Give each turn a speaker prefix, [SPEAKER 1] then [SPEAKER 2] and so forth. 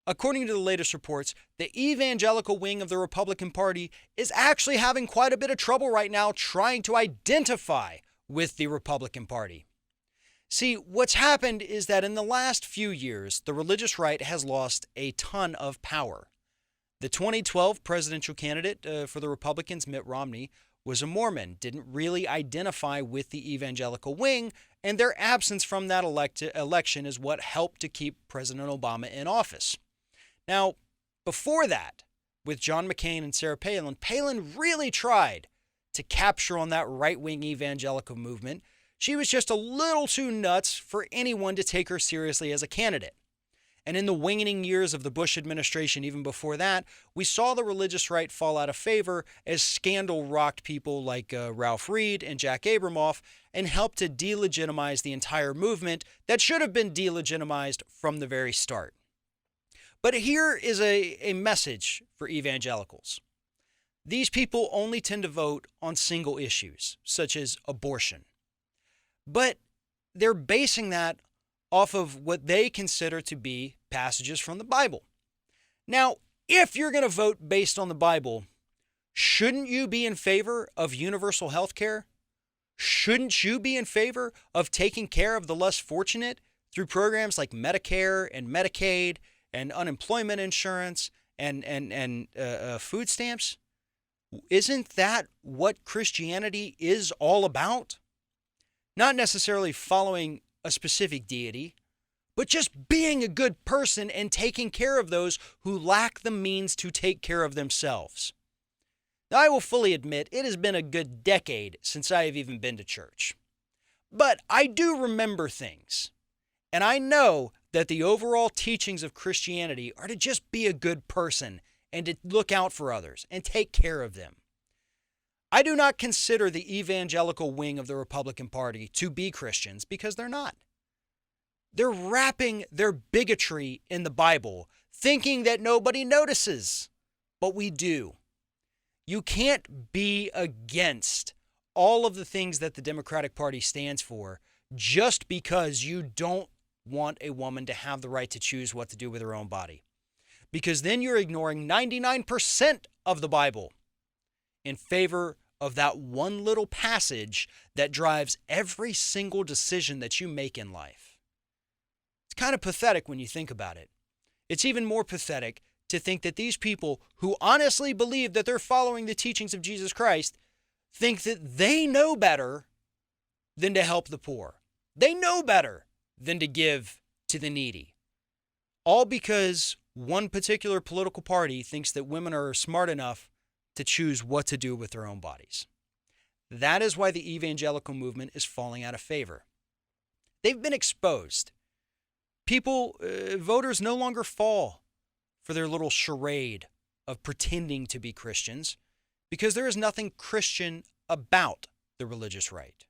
[SPEAKER 1] According to the latest reports, the evangelical wing of the Republican Party is actually having quite a bit of trouble right now trying to identify with the Republican Party. See, what's happened is that in the last few years, the religious right has lost a ton of power. The 2012 presidential candidate for the Republicans, Mitt Romney, was a Mormon, didn't really identify with the evangelical wing, and their absence from that election is what helped to keep President Obama in office. Now, before that, with John McCain and Sarah Palin, Palin really tried to capture on that right-wing evangelical movement. She was just a little too nuts for anyone to take her seriously as a candidate. And in the waning years of the Bush administration, even before that, we saw the religious right fall out of favor as scandal rocked people like Ralph Reed and Jack Abramoff and helped to delegitimize the entire movement that should have been delegitimized from the very start. But here is a message for evangelicals. These people only tend to vote on single issues, such as abortion. But they're basing that off of what they consider to be passages from the Bible. Now, if you're going to vote based on the Bible, shouldn't you be in favor of universal health care? Shouldn't you be in favor of taking care of the less fortunate through programs like Medicare and Medicaid and unemployment insurance and food stamps? Isn't that what Christianity is all about? Not necessarily following a specific deity, but just being a good person and taking care of those who lack the means to take care of themselves. Now, I will fully admit it has been a good decade since I have even been to church. But I do remember things, and I know that the overall teachings of Christianity are to just be a good person and to look out for others and take care of them. I do not consider the evangelical wing of the Republican Party to be Christians because they're not. They're wrapping their bigotry in the Bible, thinking that nobody notices, but we do. You can't be against all of the things that the Democratic Party stands for just because you don't want a woman to have the right to choose what to do with her own body. Because then you're ignoring 99% of the Bible in favor of that one little passage that drives every single decision that you make in life. It's kind of pathetic when you think about it. It's even more pathetic to think that these people who honestly believe that they're following the teachings of Jesus Christ think that they know better than to help the poor. They know better than to give to the needy. All because one particular political party thinks that women are smart enough to choose what to do with their own bodies. That is why the evangelical movement is falling out of favor. They've been exposed. Voters no longer fall for their little charade of pretending to be Christians because there is nothing Christian about the religious right.